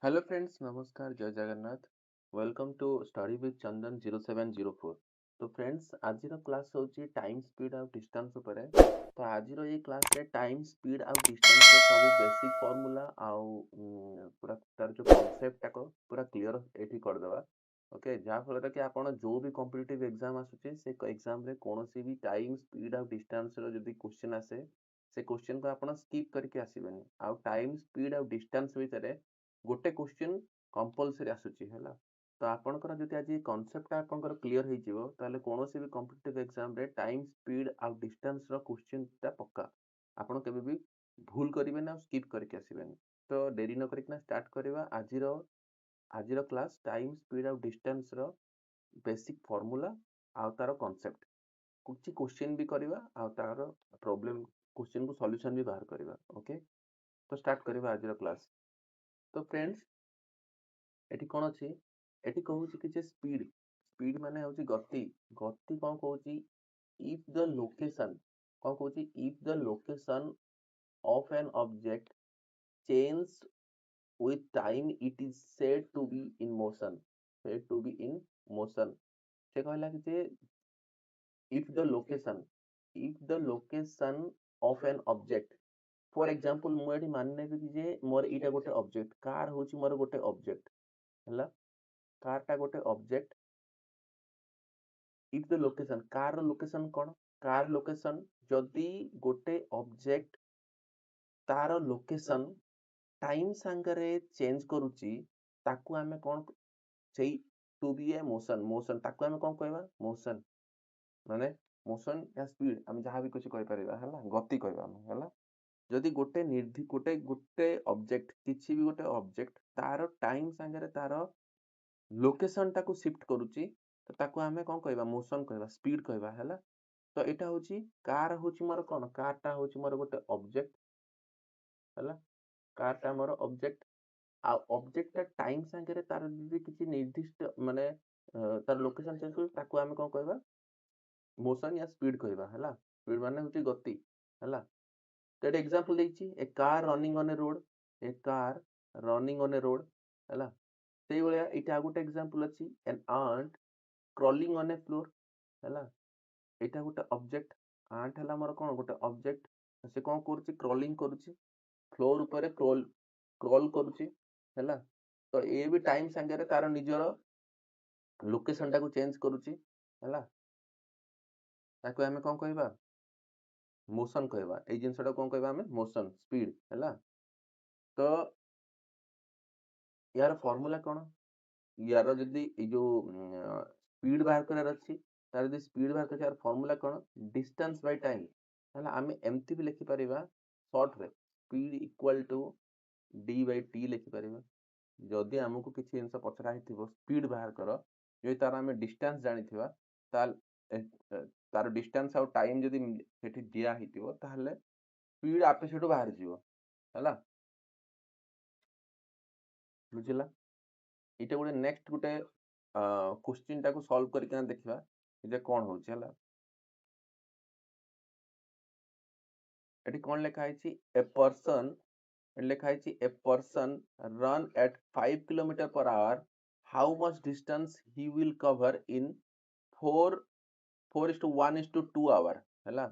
Hello friends, नमस्कार, जय Jagannath. Welcome to study with Chandan 0704। तो फ्रेंड्स, आज क्लास होची टाइम स्पीड और डिस्टेंस उपरे। तो आज ये क्लास रे टाइम स्पीड और डिस्टेंस रो सब बेसिक फार्मूला आउ पूरा तार जो कांसेप्ट टाको पूरा क्लियर एठी कर देबा। ओके, जहाँ फल कि आपण जो भी कॉम्पिटिटिव एग्जाम आसुची से एग्जाम रे कोनोसी भी टाइम स्पीड और डिस्टेंस रो जदी क्वेश्चन आसे से क्वेश्चन को आपण स्किप करके आसीबेनी। आउ टाइम स्पीड और डिस्टेंस भितरे गोटे क्वेश्चन कंपलसरी आसुची हैला। तो आपनकर जदि आज कॉन्सेप्ट आपनकर क्लियर हो जिवो ताले कोनोसी भी कॉम्पिटिटिव एग्जाम रे टाइम स्पीड आ डिस्टेंस रो क्वेश्चन ता पक्का आपण केबे भी भूल करिवे ना स्किप करके आसीबेनी। तो देरी न करिकना स्टार्ट करबा आजिरो क्लास टाइम स्पीड आ डिस्टेंस रो बेसिक फार्मूला आ तार कॉन्सेप्ट कुछ क्वेश्चन भी करबा आ तार प्रॉब्लम क्वेश्चन को सॉल्यूशन भी बाहर करबा। ओके, तो स्टार्ट करबा आजिरो क्लास। तो फ्रेंड्स, एठी कोन अछि एठी कहूची कि जे स्पीड स्पीड माने होची गति। गति कोन कहूची इफ द लोकेशन कोन कहूची if the location of an object change with time it is said to be in motion, said to be in motion। से कहला कि जे if the location of an object, for example मु एठी मान नेबी कि जे मोर इटा गोटे ऑब्जेक्ट कार होची मोर गोटे ऑब्जेक्ट हला। कार टा गोटे object if the location car location कौन कार लोकेशन जदि गोटे ऑब्जेक्ट तार लोकेशन टाइम सांगरे चेंज करूची ताकू आमे कौन सेई टू बी ए मोशन मोशन ताकू आमे कौन कहबा मोशन माने मोशन या स्पीड हम जहां भी कुछ कहि परिबा हला गति कहबा हम हला। जदि गोटे निर्धि गोटे गोटे ऑब्जेक्ट किछि भी गोटे ऑब्जेक्ट तार टाइम सांगरे तार लोकेशन टाकू शिफ्ट करूची तो ताकू आमे कौन कहबा मोशन कहबा स्पीड कहबा हला। तो एटा होची कार होची मोर कोन कार टा होची मोर गोटे ऑब्जेक्ट हला। कार टा मोर ऑब्जेक्ट आ ऑब्जेक्ट टा टाइम संगे तार जदि किछि निर्दिष्ट माने तार लोकेशन चेंज करू ताकू आमे कोन कहबा मोशन या स्पीड कहबा हला। स्पीड माने होची गति हला। तो एटा एग्जांपल देछि a car running on a road, a car running on a road हला। सेई भलिया इटा गोटे एग्जांपल अछि an ant crawling on a floor हला। एटा गोटे ऑब्जेक्ट आंट हला मोर कोन गोटे ऑब्जेक्ट से कोन करूची क्रॉलिंग करूची फ्लोर ऊपर क्रॉल करूची हला। तो ए भी टाइम संगे तार निजर लोकेशन टाकू चेंज करूची हला। ताकू हमें कोन कहबा मोशन कहबा ए जिंसटा कोन कहबा हमें मोशन स्पीड हला। तो यार फार्मूला कोन यार जदी ए जो स्पीड बाहर करार अछि तार जदी स्पीड बाहर कर यार फार्मूला कोन डिस्टेंस बाय टाइम हला। हमें एमती भी लिखि परिबा शॉर्ट रे speed equal to D by T लिखि परिबा। जदि हमको किसी जिनस पचरा हिथिबो स्पीड बाहर कर जदि तार हमें डिस्टेंस जानिथिबा ताल तार डिस्टेंस और टाइम जदि सेठी दिया हिथिबो ताहले स्पीड आपे सेठू बाहर जीवो हला। बुझिला इटा गोटे नेक्स्ट गोटे क्वेश्चन टाको सॉल्व करके देखिबा जे कोन होची हला। एटी कोन लेखा आइछि ए पर्सन लेखा आइछि a person run at 5 kilometre per hour how much distance he will cover in 4:1:2 hour हला।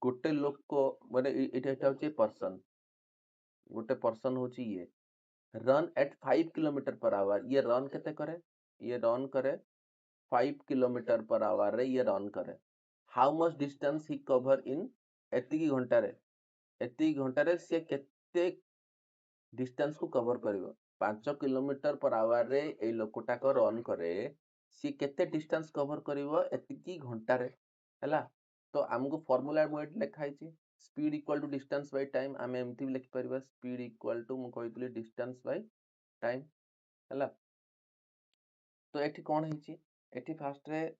गोटे लोक को माने एटा होची पर्सन गोटे पर्सन होची ये run at 5 kilometre per our ये रन केते करे ये रन करे 5 किलोमीटर पर आवर रे ये रन करे। How much distance he cover in एती घंटा रे से केते डिस्टेंस को कवर करिवो 5 किलोमीटर पर आवर रे ए लोकटा को रन करे सी केते डिस्टेंस कवर करिवो एती घंटा रे हला। तो हमको फार्मूला मोड लिखा है speed equal to distance by time आम एमती भी लिखि परिबा स्पीड इक्वल टू मु कहितली डिस्टेंस बाय टाइम हला। तो एठी कोन हिची एठी फास्ट रे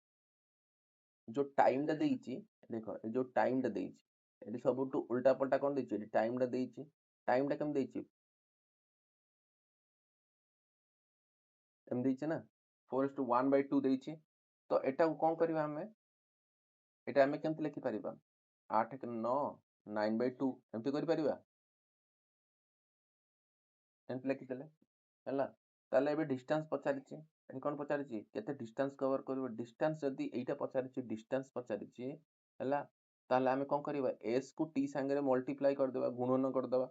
जो टाइम दा देइची देखो ए जो टाइम दा देइची एठी सबटू उल्टा पलटा कोन देइची एठी टाइम दा देइची टाइम दा केम देइची एम देइची ना 4:1:2 देइची। तो एटा को कोन करबा हमें एटा हमें केमति लिखि परिबा 8 के 9 9/2 एमती करि परिबा एमती लिखिदेले हैला ताले एबे डिस्टेंस पचारिछि एठी कोन पचारिछि केते डिस्टेंस कवर करबो डिस्टेंस जदी एटा पचारिछि डिस्टेंस पचारिछि हैला ताले आमे कोन करबा s को t संगे रे मल्टीप्लाई कर देबा गुणन कर देबा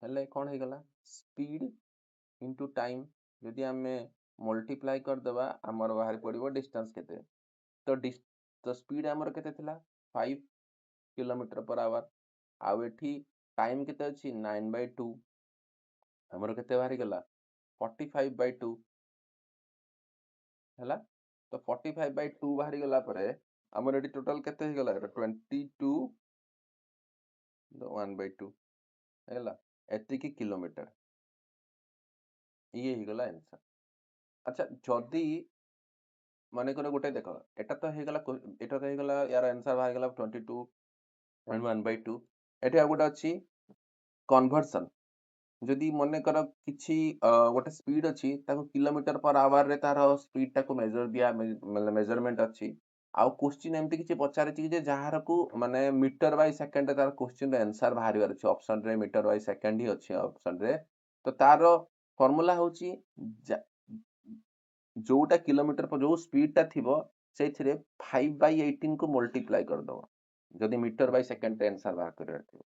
हेले कोन हे गला स्पीड इनटू टाइम जदी आमे मल्टीप्लाई कर देबा हमर बाहर पड़िबो डिस्टेंस केते तो स्पीड हमर केते थिला 5 किलोमीटर पर आवर आ एठी टाइम केते अछि 9/2 हमर केते बाहर गला 45/2 हैला तो 45/2 बाहर गला परे हमर एठी टोटल केते हे गला 22 1/2 हैला एति की किलोमीटर ये ही गला आंसर। अच्छा जदी माने करे गोटे देखो एटा तो हे गला यार आंसर बाहर गला 22.1/2 एठी आ गोटे अछि कन्वर्सन जदी मने कर किछि गोटे स्पीड अछि ताको किलोमीटर पर आवर रे तार स्पीड ताको मेजर दिया मेजरमेंट अछि आ क्वेश्चन एमती किछि पचारे छि जे जहार को माने मीटर बाय सेकंड तार क्वेश्चन रे आंसर बाहर बार अछि ऑप्शन रे मीटर बाय सेकंड ही अछि ऑप्शन रे तो तार फार्मूला होछि जोटा किलोमीटर पर जो स्पीड ता थिबो सेथिरे 5/18 को मल्टीप्लाई कर दो जदी मीटर बाय सेकंड रे आंसर बाहर कर थिबो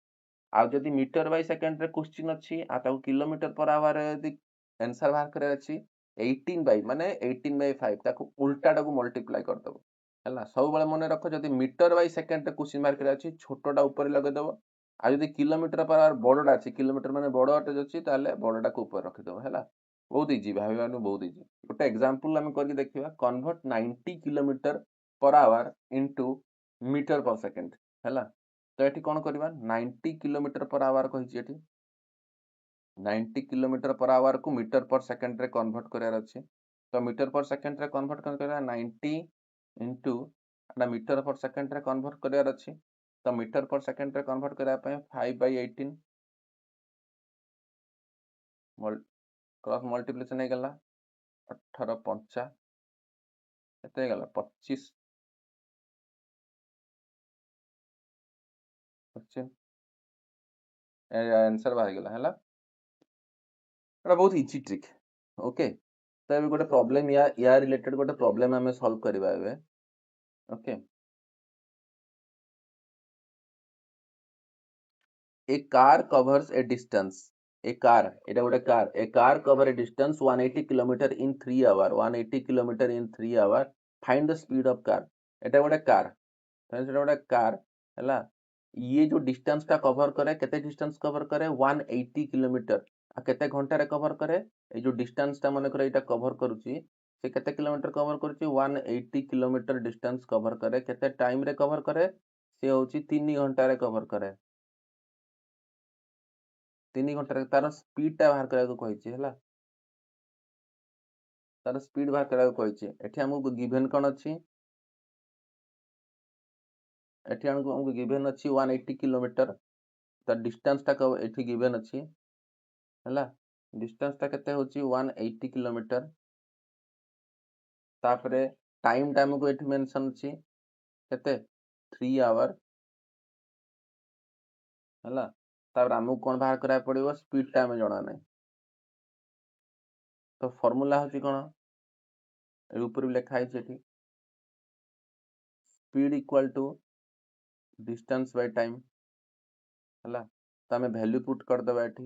आ जदी मीटर बाय सेकंड रे क्वेश्चन अछि आ ताको किलोमीटर पर आवर यदि आंसर बाहर करे अछि 18 बाय माने 18/5 ताको उल्टा टाको मल्टीप्लाई कर दो हैला सब बेले मने रखो जदी मीटर बाय सेकंड रे क्वेश्चन मार्क करे अछि छोटोटा ऊपर लगे दबो आ जदी किलोमीटर पर आवर बड़ोटा अछि किलोमीटर माने बड़ोटा अछि ताले बड़ोटा को ऊपर रखि दबो हैला बहुत इजी भाबिबानु बहुत इजी गोटे एग्जांपल हम करके देखिबा convert 90 kilometre per hour into metre per second हैला तो एठी कोन करबा 90 किलोमीटर पर आवर कहिछि एठी 90 किलोमीटर पर आवर को मीटर पर सेकंड रे कन्वर्ट करार अछि तो मीटर पर सेकंड रे कन्वर्ट करबा 90 इनटू ना मीटर पर सेकंड रे कन्वर्ट करार अछि तो मीटर पर सेकंड रे कन्वर्ट करा पे 5/18 क्रॉस मल्टीप्लिकेशन हे गला 18 5 केते गला 25 क्वेश्चन आंसर बाहर गला हैला एटा बहुत इजी ट्रिक ओके तो एबे गोटे प्रॉब्लम या रिलेटेड गोटे प्रॉब्लम हमें सॉल्व करबा एबे okay a car covers a distance a car eta gote car a car cover a distance 180 kilometer in 3 hour 180 kilometer in 3 hour find the speed of car eta gote car then seta gote car हैला ये जो distance टा cover करे केते distance cover करे 180 kilometre आ केते घंटा रे कवर करे ए जो डिस्टेंस टा माने करे एटा कवर करूची से केते किलोमीटर कवर करूची 180 किलोमीटर डिस्टेंस कवर करे केते टाइम रे कवर करे से होची 3 घंटा रे कवर करे 3 घंटा रे तार स्पीड टा बाहर करा को कहिची हैला तार स्पीड बाहर करा को कहिची एठी हमको गिवन कोन अछि एठी हमको गिवन अछि 180 किलोमीटर तार डिस्टेंस टा एठी गिवन अछि हैला डिस्टेंस टा केते होची 180 किलोमीटर तापरे टाइम टा हमको एठी मेंशन अछि केते 3 आवर हैला तापर हमको कोन बाहर करा पड़िबो स्पीड टा हमें जणा नै तो फार्मूला होची कोन ए ऊपर भी लिखा है एठी speed equal to distance by time हैला तो हमें वैल्यू पुट कर दबा एठी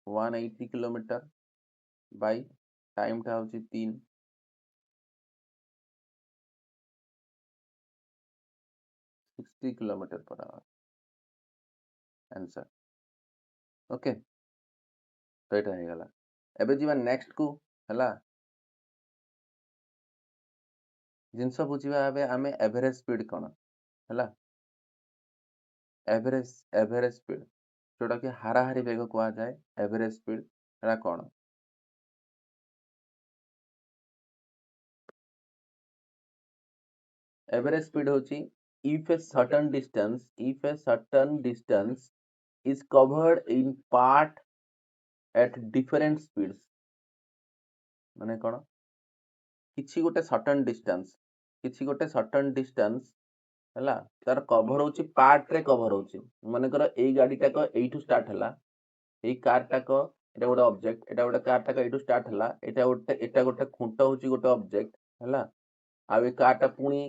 180 किलोमीटर बाय टाइम टा होची 3 60 kilometre per our answer okay तो एटा हे गला एबे जीवा नेक्स्ट को हैला जिनस बुझिबा एबे हमें एवरेज स्पीड कोन हैला एवरेज स्पीड जोटा कि हाराहारी वेग कहा जाए एवरेज स्पीड एटा कोन एवरेज स्पीड होची if a certain distance is covered in part at different speeds माने कोन किछि गोटे सर्टेन डिस्टेंस हैला तार कवर होची पार्ट रे कवर होची माने कर एई गाडी टाको एइठू स्टार्ट हैला एई कार टाको এটা গোटे ऑब्जेक्ट एटा गोटे कार टाका एटू स्टार्ट हला एटा गोटे खुंट होची गोटे ऑब्जेक्ट हला आ ए कार टा पुनी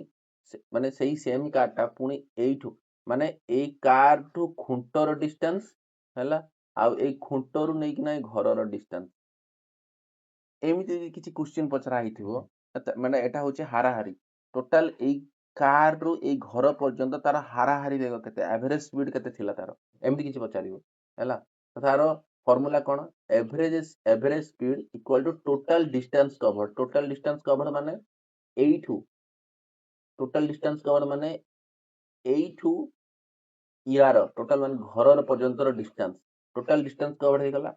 माने सेही सेम कार टा पुनी एइठू माने एई कार टू खुंटर डिस्टेंस हला आ एई खुंटरू नै कि नै घरर डिस्टेंस एमिति किछि क्वेश्चन पचरा हिथिबो माने एटा होची हाराहारी टोटल एई कार रु एई घर पर्यंत तार हाराहारी वेग केते एवरेज स्पीड केते थिला तार एमिति किछि पचारिबो हला तो तार फॉर्मूला कोन average speed equal to total distance cover माने एइठू टोटल डिस्टेंस कवर माने एइठू यार टोटल माने घरर पर्यंतर डिस्टेंस टोटल डिस्टेंस कवर हे गला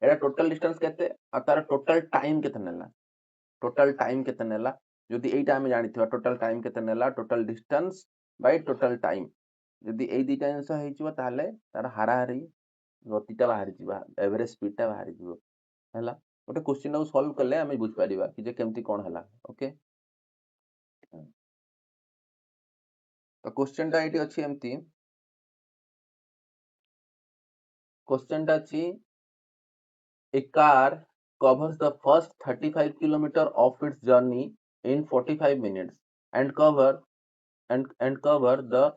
एटा टोटल डिस्टेंस केते आ तार टोटल टाइम केते नेला टोटल टाइम केते नेला जदि एइटा हम जानिथिबा टोटल टाइम केते नेला total distance by total time जदि एई दुईटा जिंस हेइचिबा ताले तार हाराहारी गतिटा बाहरी जिबा एवरेज स्पीड टा बाहरी जिवो हैला गोटे क्वेश्चन को सॉल्व करले हमें बुझ पारिबा कि जे केमती कोन हला ओके तो क्वेश्चन टा एटी अछि एमती क्वेश्चन टा अछि a car covers the first 35 kilometer of its journey in 45 minutes and cover the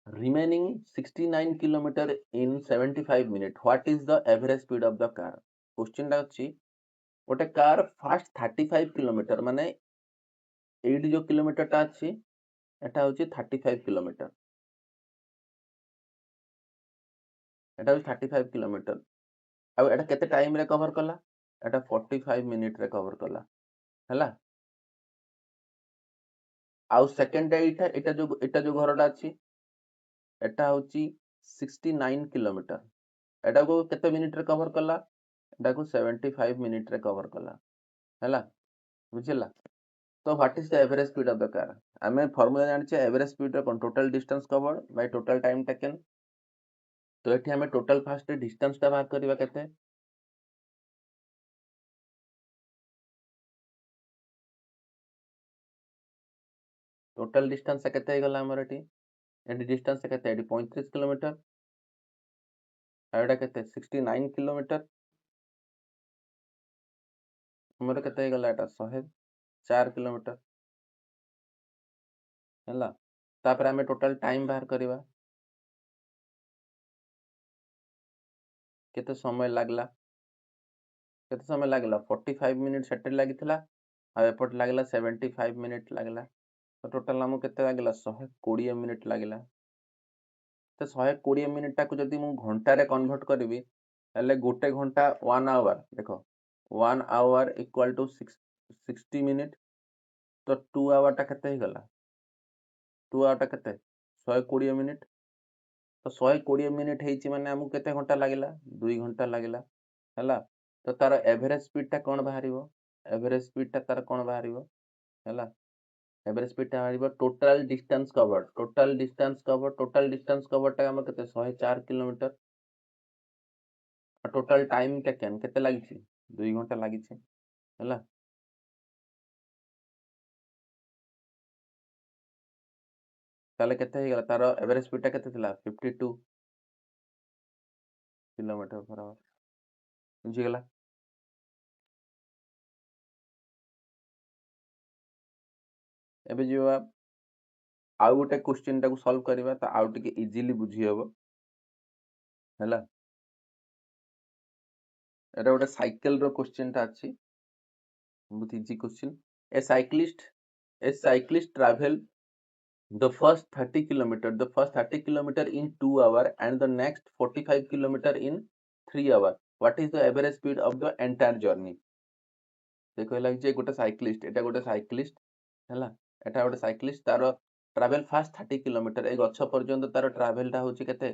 remaining 69 kilometer in 75 minutes. What is the average speed of the car? Question टा अछि गोटे car fast 35 kilometre माने eight जो kilometre टा अछि एटा होची 35 kilometre एटा होची 35 kilometre आ एटा केते टाइम रे कवर कला एटा 45 मिनिट रे कवर कला हैला आ सेकंड एटा जो घरटा अछि एटा होची 69 किलोमीटर एटा को केते मिनिट रे कवर कला एटा को 75 मिनिट रे कवर कला हैला बुझिला तो what is the average speed of the car हमें फार्मूला जानि छे एवरेज स्पीड रे total distance covered by total time taken तो एठी हमें टोटल फास्ट डिस्टेंस टा बात करबा केते टोटल डिस्टेंस केते हे गला हमर एठी डिस्टेंस केते एठी 35 किलोमीटर आ एटा केते 69 किलोमीटर हमर केते हे गला एटा 104 किलोमीटर हैला तापर हमें टोटल टाइम बाहर करबा केते समय लागला 45 मिनिट सेटे लागिथिला आ एपट लागला 75 मिनिट लागला तो टोटल हमु केते लागला 120 मिनिट लागला तो 120 मिनिट टाकू जदि मु घंटा रे कन्वर्ट करबी हेले गोटे घंटा 1 आवर देखो 1 आवर इक्वल टू 60 मिनिट तो 2 आवर टा केते हे गला 2 आवर टा केते 120 मिनिट तो 120 मिनिट हेइची माने हमु केते घंटा लागिला 2 घंटा लागिला हैला तो तार एवरेज स्पीड टा कोन बाहरिबो एवरेज स्पीड टा तार कोन बाहरिबो हैला एवरेज स्पीड टा बाहरिबो टोटल डिस्टेंस कवर्ड टा हम केते 104 किलोमीटर टोटल टाइम टेकन केते लागिछि 2 घंटा लागिछि हैला ताले केते हे गला तार एवरेज स्पीड टा केते थिला 52 किलोमीटर पर आवर बुझि गला एबे जो आउ गोटे क्वेश्चन टाକୁ सॉल्व करबा त आउ टिके इजीली बुझी हबो हैला एटा गोटे साइकिल रो क्वेश्चन टा अछि बहुत easy question A cyclist travel the first 30 kilometer in 2 hour and the next 45 kilometer in 3 hour what is the average speed of the entire journey देखो लाग जे गोटे साइक्लिस्ट हैला एटा गोटे साइक्लिस्ट तार ट्रैवल फास्ट 30 किलोमीटर ए गच्छ पर्यंत तार ट्रैवल टा होची केते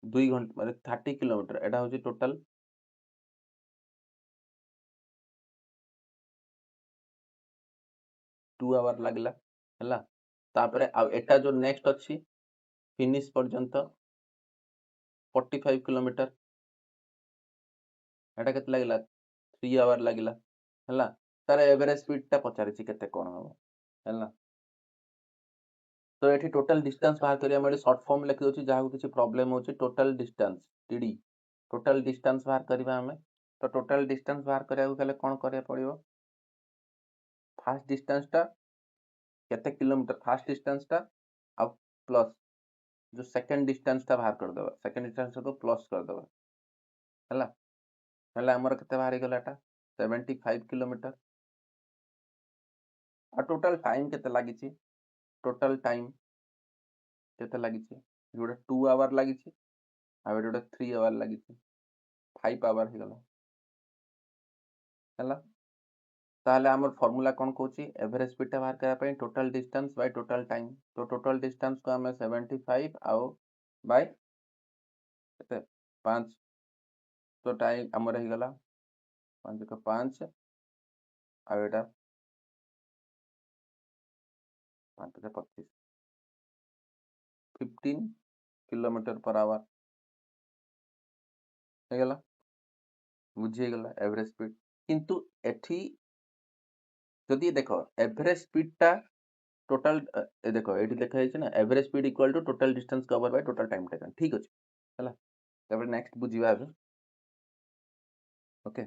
2 घंटा माने 30 किलोमीटर एटा होची टोटल 2 आवर लागला हैला तापरे आ एटा जो नेक्स्ट अछि फिनिश पर्यंत 45 किलोमीटर एटा केते लागला 3 आवर लागला हैला तार एवरेज स्पीड टा पचारिछि केते कोन हबो हैला तो एठी टोटल डिस्टेंस बाहर करिया हम शॉर्ट फॉर्म लिखि दोछि जहा किछि प्रॉब्लम होछि total distance TD total distance बाहर करबा हमें तो टोटल डिस्टेंस बाहर करिया गले कोन करिया पड़िबो फास्ट डिस्टेंस टा केते किलोमीटर फास्ट डिस्टेंस टा आ प्लस जो सेकंड डिस्टेंस टा बाहर कर देबा सेकंड डिस्टेंस को प्लस कर देबा हला हला हमर केते बाहर गलाटा 75 किलोमीटर आ टोटल टाइम केते लागि छि टोटल टाइम केते लागि छि जोडा 2 आवर लागि छि आ जोडा 3 आवर लागि छि 5 आवर हे गला हला ताहले हमर फार्मूला कोन कहूची एवरेज स्पीड टा बाहर करा पई total distance by total time तो टोटल डिस्टेंस को हमें 75 आओ बाय केते 5 तो टाइम हमर हे गला 5 को 5 आ एटा 5 के 25 15 किलोमीटर पर आवर हे गला बुझी गला एवरेज स्पीड किंतु एठी जदि देखो एवरेज स्पीड टा टोटल देखो एठी देखा है ना average speed equal to total distance cover by total time taken ठीक अछि हला तबे नेक्स्ट बुझिबा अब ओके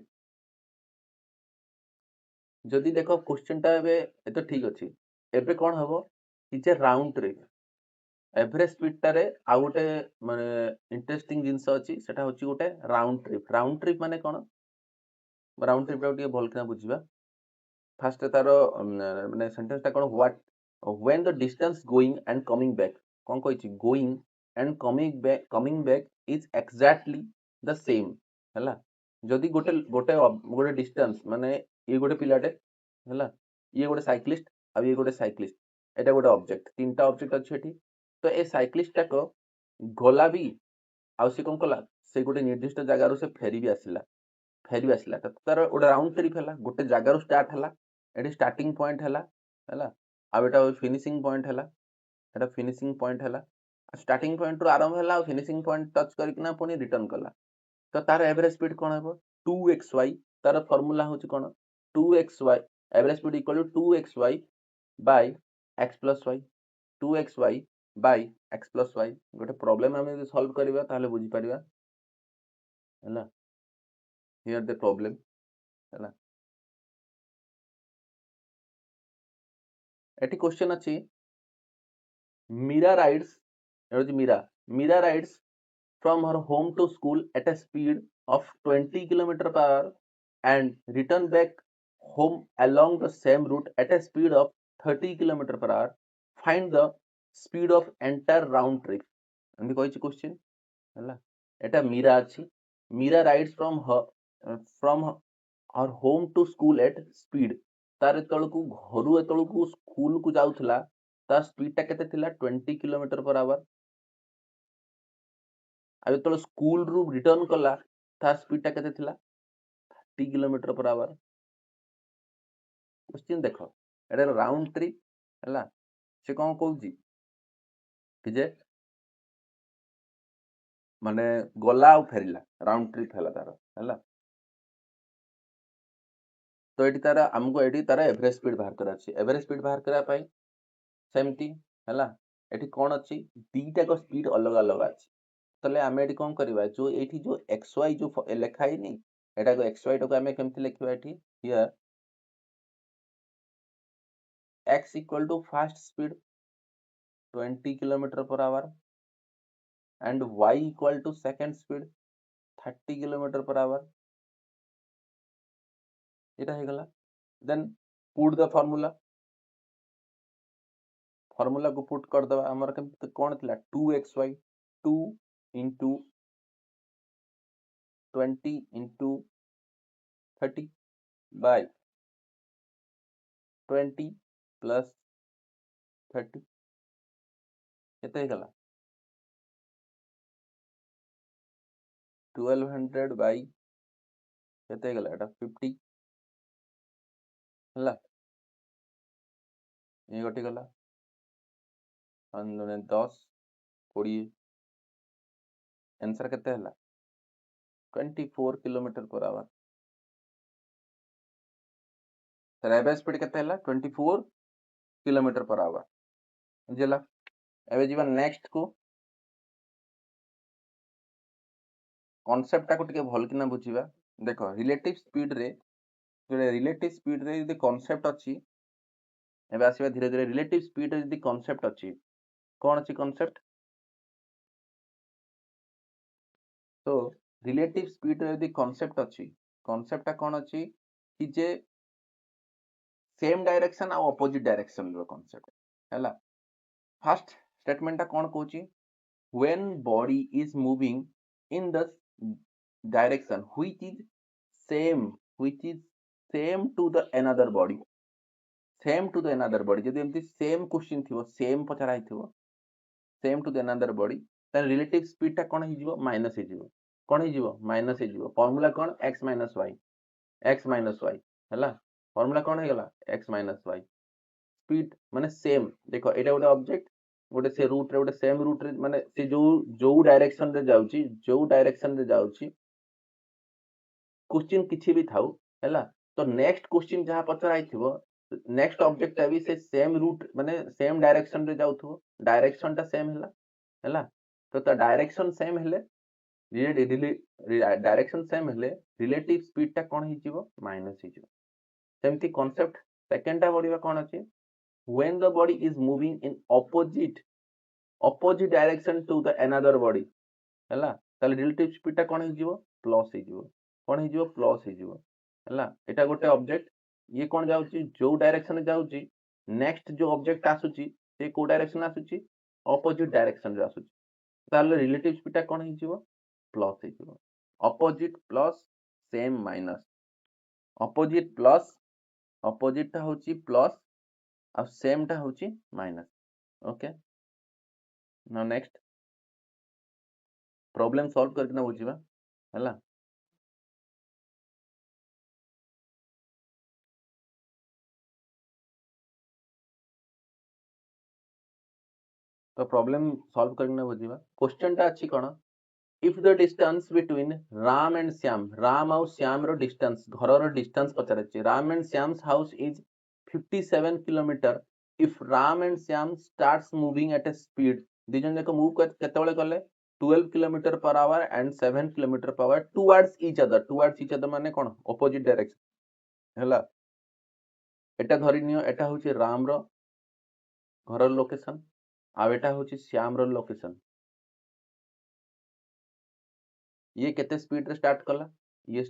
जदि देखो क्वेश्चन टा एबे ए तो ठीक अछि एबे कोन हबो कि जे राउंड ट्रिप एवरेज स्पीड टारे आ गोटे माने इंटरेस्टिंग जिंस अछि सेटा होछि गोटे राउंड ट्रिप माने कोन राउंड ट्रिप टा भल केना बुझिबा फास्ट तारो माने सेंटेंस टा कोन what when the distance going and coming back कोन कहछि going and coming back is exactly the same हला जदि गोटे गोटे गोटे डिस्टेंस माने ये गोटे पिलाटे हला ये गोटे साइक्लिस्ट आ ये गोटे साइक्लिस्ट एटा गोटे ऑब्जेक्ट तीनटा ऑब्जेक्ट अछि एठी तो ए साइक्लिस्ट टा को गोला भी आ से कोन कला से गोटे निर्दिष्ट जगह रो से फेरी भी आसिला तो तार गोटे राउंड ट्रिप हला गोटे जगह रो स्टार्ट हला एठी स्टार्टिंग पॉइंट हला हला आ बेटा फिनिशिंग पॉइंट हला एटा फिनिशिंग पॉइंट हला स्टार्टिंग पॉइंट रो आरंभ हला फिनिशिंग पॉइंट टच करकिना पुनी रिटर्न कला तो तार एवरेज स्पीड कोन हेबो 2xy तार फार्मूला होची कोन 2xy average speed equal to 2xy by x plus y 2xy by x plus y गोटे प्रॉब्लम हम सॉल्व करबा ताले बुझी परिबा हैला हियर द प्रॉब्लम हैला एटी क्वेश्चन अछि Meera rides Meera rides from her home to school at a speed of 20 km per hour and return back home along the same route at a speed of 30 km per hour. Find the speed of entire round trip. एमती कहिछि question हला एटा मीरा अछि Meera rides from her home to school at speed तार तळकू घरु एतळकू school को जाउथला तार speed टा केते थिला 20 km per hour आ जो स्कूल रू रिटर्न कला तार स्पीड टा केते थिला 30 किलोमीटर पर आवर क्वेश्चन देखो एटा राउंड ट्रिप हला से कोन कहउजी कि जे माने गोला आ फेरिला राउंड ट्रिप हला तार हला तो एटी तार हमको एटी तार एवरेज स्पीड बाहर करा अछि एवरेज स्पीड बाहर करा पाई सेमती हला एटी कोन अछि दीटा को स्पीड अलग अलग अछि तले आमे एटी कोन करबा जो एटी जो xy जो लेखाई नै एटा को xy तो आमे केमति लिखबा eighty here x equal to fast speed 20 km per hour and y equal to second speed 30 km per hour एटा हे गला देन पुट द फार्मूला को पुट कर दबा हमर कोन थिला 2xy 2 into 20 into 30 by 20 plus 30 केते हे गला 1200 by केते हे गला एटा 50 हला ये गटी गला 10 20 आंसर केते हला 24 किलोमीटर पर आवर तर एवरेज स्पीड केते हला 24 किलोमीटर पर आवर बुझला एबे जीवन नेक्स्ट को कांसेप्ट टा को टिके भल किना बुझिबा देखो रिलेटिव स्पीड रे रिलेटिव स्पीड रे यदि कॉन्सेप्ट अछि एबे आसीबा धीरे धीरे रिलेटिव स्पीड रे यदि कॉन्सेप्ट अछि कोन अछि कॉन्सेप्ट तो रिलेटिव स्पीड रे यदि कॉन्सेप्ट अछि कॉन्सेप्ट कोन अछि कि जे सेम डायरेक्शन आ ऑपोजिट डायरेक्शन रो कॉन्सेप्ट हैला फर्स्ट स्टेटमेंट ता कोन कहूची when body is moving in the direction which is same to the another body same to the another body जदि एमती सेम क्वेश्चन थिवो सेम पचरा हिथिवो same to the another body तार relative speed ता कोन हि जिवो माइनस हि जिवो कोन हि जिवो माइनस हि जिवो फार्मूला कोन x y हैला फार्मूला कोन हे गला x y स्पीड माने सेम देखो एटा गोटे ऑब्जेक्ट गोटे से रूट रे गोटे सेम रूट रे माने से जो डायरेक्शन रे जाउची क्वेश्चन किछि भी थाउ हैला तो नेक्स्ट क्वेश्चन जहां पचरा आइथिवो नेक्स्ट ऑब्जेक्ट भी से सेम रूट माने सेम डायरेक्शन रे जाउथो डायरेक्शन ता सेम हैला तो ता डायरेक्शन सेम हेले डायरेक्शन सेम हेले रिलेटिव स्पीड ता कोन हि जिवो माइनस हि जिवो सेमती कांसेप्ट सेकंड ता बॉडी कोन अछि when the body is moving in opposite direction to the another body हैला ताले रिलेटिव स्पीड ता कोन हि जिवो प्लस हि जिवो कोन हि जिवो प्लस हि जिवो हैला एटा गोटे ऑब्जेक्ट ये कोन जाउची जो डायरेक्शन जाउची नेक्स्ट जो ऑब्जेक्ट आसुची से को डायरेक्शन आसुची ऑपोजिट डायरेक्शन रे आसुची ताले रिलेटिव स्पीड ता कोन हि जिवो प्लस हि जिवो opposite plus same minus opposite plus opposite ता होची प्लस और सेम टा होची माइनस ओके ना नेक्स्ट प्रॉब्लम सॉल्व करके ना बुझिबा हैला तो प्रॉब्लम सॉल्व करके ना बुझिबा क्वेश्चन टा अछि कोन if the distance between Ram और श्याम रो डिस्टेंस घर रो डिस्टेंस पचारछि Ram and Shyam's house is 57 kilometre if Ram and Shyam starts moving at a speed दिजन जाक मूव केतेबेले कले 12 kilometre per hour and 7 kilometre per hour towards each other माने कोन ऑपोजिट डायरेक्शन हैला एटा धरि नियो एटा होची राम रो घर लोकेशन आ एटा होची श्याम रो लोकेशन ये केते स्पीड रे स्टार्ट कला ये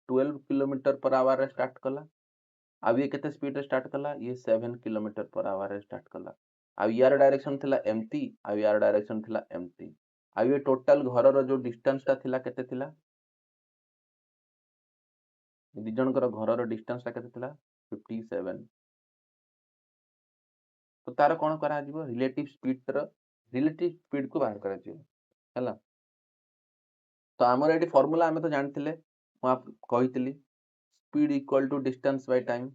12 किलोमीटर पर आवर रे स्टार्ट कला अब ये केते स्पीड रे स्टार्ट कला ये 7 किलोमीटर पर आवर रे स्टार्ट कला अब यार डायरेक्शन थिला एमटी अब यार डायरेक्शन थिला एमटी अब ये टोटल घर रो जो डिस्टेंस ता थिला केते थिला दि जनकर घर रो डिस्टेंस ता केते थिला 57 तो तार कोन करा जिवो रिलेटिव स्पीड को बाहर करा जिवो हैला तो हमर एटी फार्मूला हमें तो जानथिले म आप कहितली speed equal to distance by time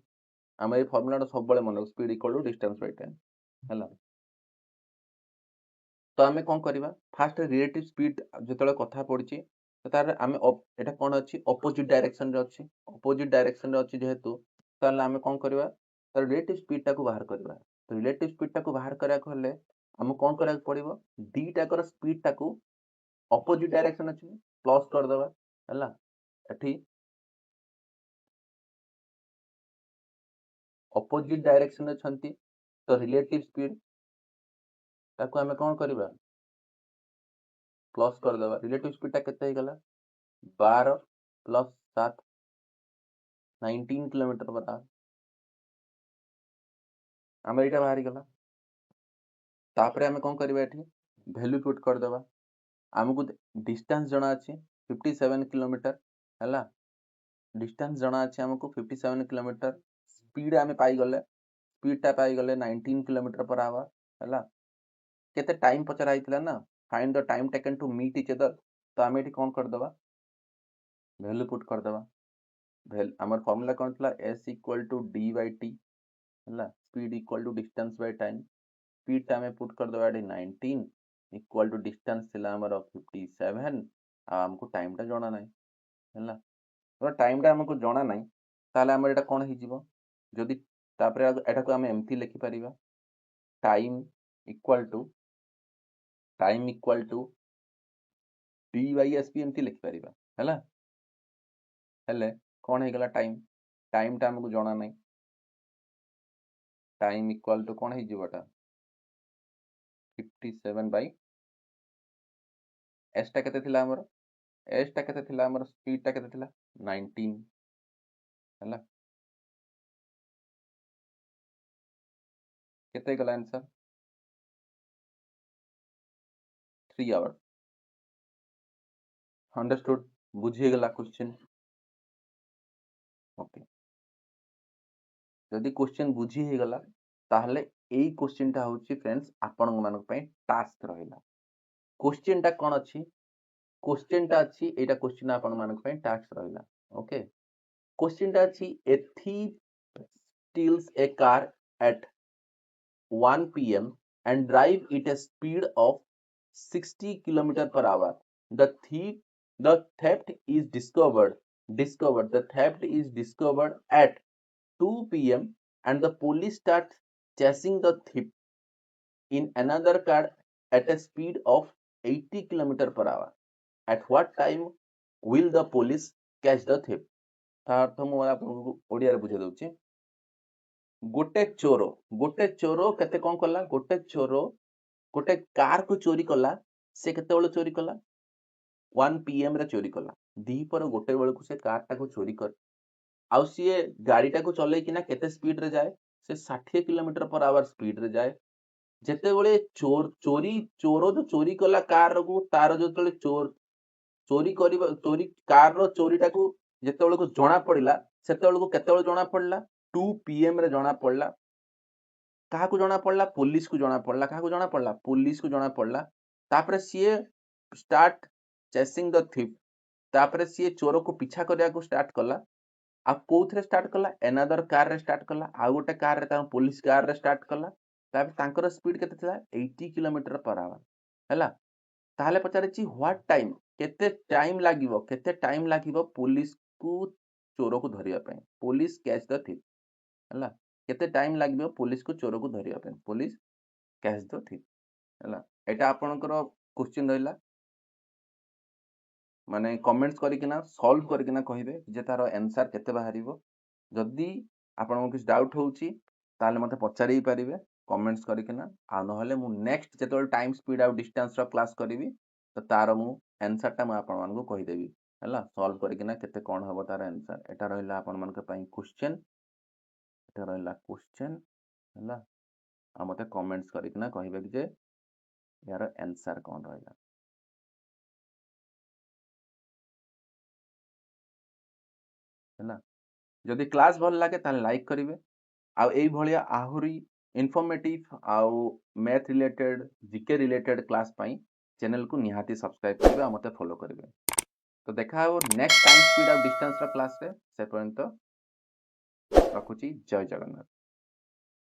हम ए फार्मूला सब बळे मन speed equal to distance by time हैला तो हमें कोन करबा फास्ट रिलेटिव स्पीड जतले कथा पड़ची तो तार हमें एटा कोन अछि ऑपोजिट डायरेक्शन रे अछि जेहेतु ताले हमें कोन करबा तार रिलेटिव स्पीड टा को बाहर करबा तो रिलेटिव स्पीड टा को बाहर करा को हले हम कोन करा पड़िबो दीटा कर स्पीड टा को ऑपोजिट डायरेक्शन अछि प्लस कर देबा हैला एठी ऑपोजिट डायरेक्शन अछंती तो रिलेटिव स्पीड ताको हमें कोन करबा प्लस कर देबा रिलेटिव स्पीड ता केते गला 12 प्लस 7 19 किलोमीटर पर आवर हमें एटा बाहरी गला तापरे हमें कोन करबा एठी वैल्यू पुट कर देबा हमकु डिस्टेंस जणा अछि 57 किलोमीटर हैला डिस्टेंस जणा अछि हमकु 57 किलोमीटर स्पीड हमें पाई गले स्पीड ता पाई गले 19 किलोमीटर पर आवर हैला केते टाइम पचरा आइतला ना find the time taken to meet each other तो हमें एठी कोन कर देबा वैल्यू पुट कर देबा हमर फार्मूला कोन थला s equal to d by t हैला speed equal to distance by time speed ता हमें पुट कर देबा एठी 19 इक्वल टू डिस्टेंस थिला हमर 57 आ हमको टाइम ता जणा नै हैला तो टाइम ता हमको जणा नै ताले हमर एटा कोन हि जिवो जदि तापरे एटा को हमें एमथि लिखि परिबा टाइम इक्वल टू t/sp एमती लिखि परिबा हैला हेले कौन है गला टाइम टा हमको जाना नहीं टाइम इक्वल टू कौन है जीवटा 57 बाई एस टा केते थिला हमर एस टा केते थिला हमर स्पीड टा केते थिला 19 हैला केते गला आंसर 3 आवर अंडरस्टूड बुझी गला क्वेश्चन ओके जदि क्वेश्चन बुझी हे गला ताहले एई क्वेश्चन टा होची फ्रेंड्स आपण मानक पई टास्क रहिला क्वेश्चन टा कोन अछि क्वेश्चन टा अछि एटा क्वेश्चन आपण मानक पई टास्क रहिला ओके क्वेश्चन टा अछि ए thief steals a car at 1 p.m. and drive it a speed of 60 km per hour. The theft is the theft is discovered at 2 p.m. and the police start chasing the thief in another car at a speed of 80 km per hour. At what time will the police catch the thief? ତା ଅର୍ଥ ମୁଁ ଆପଣଙ୍କୁ ଓଡ଼ିଆରେ ବୁଝେଇ ଦଉଛି गोटे चोर केते कौन कला गोटे चोर गोटे कार को चोरी कला से केते बेले चोरी कला 1 पीएम रे चोरी कला दीपर गोटे बेले को से कार टा को चोरी कर आउ सी गाड़ी टा को चले किना केते स्पीड रे जाए से 60 किलोमीटर पर आवर स्पीड रे जाए जेते बेले चोर जो चोरी कला कार को तार जो तले चोरी कार रो चोरी टा को जेते बेले को जणा पड़िला सेते बेले को केते बेले जणा पड़ला 2 पीएम रे जणा पड़ला कहा को जणा पड़ला पुलिस को जणा पड़ला कहा को जणा पड़ला पुलिस को जणा पड़ला तापरे CA start chasing the thief तापरे सीए चोर को पीछा करिया को स्टार्ट कला आ कोथरे स्टार्ट कला अनदर कार रे स्टार्ट कला आ गोटे कार रे ता पुलिस कार रे स्टार्ट कला तापर तांकर स्पीड केते थिला 80 किलोमीटर पर आवर हैला ताहले पचारे छि व्हाट टाइम केते टाइम लागिवो पुलिस को चोर को धरिया पय पुलिस कैच द थिफ हैला केते टाइम लागिवो पुलिस को चोर को धरिया पय पुलिस कैच द थिफ हैला एटा आपनकर क्वेश्चन रहिला माने कमेंट्स करिकिना सॉल्व करिकिना कहिबे जे तार आंसर केते बाहरिबो जदी आपन किछ डाउट होउची ताले मते पचारि परिबे कमेंट्स करिकिना आ नहले मु नेक्स्ट जेतोल टाइम स्पीड आ डिस्टेंस रो क्लास करिवि तो तार मु आंसर टा म आपन मानको कहि देबी हैला सॉल्व करिकिना केते कोन हबो तार आंसर एटा रहिला आपन मानक पई क्वेश्चन एटा रहिला क्वेश्चन हैला आ मते कमेंट्स करिकिना कहिबे जे यार आंसर कोन रहिला हैला जदि क्लास भल लागे ताले लाइक करिवे आ एई भलिया आहुरी इन्फॉर्मेटिव आउ math related GK related class पई चैनल को निहाती सब्सक्राइब करिवे आ मते फॉलो करिवे तो देखा हो next time speed of distance रा क्लास रे से पर्यंत रखुची जय जगन्नाथ।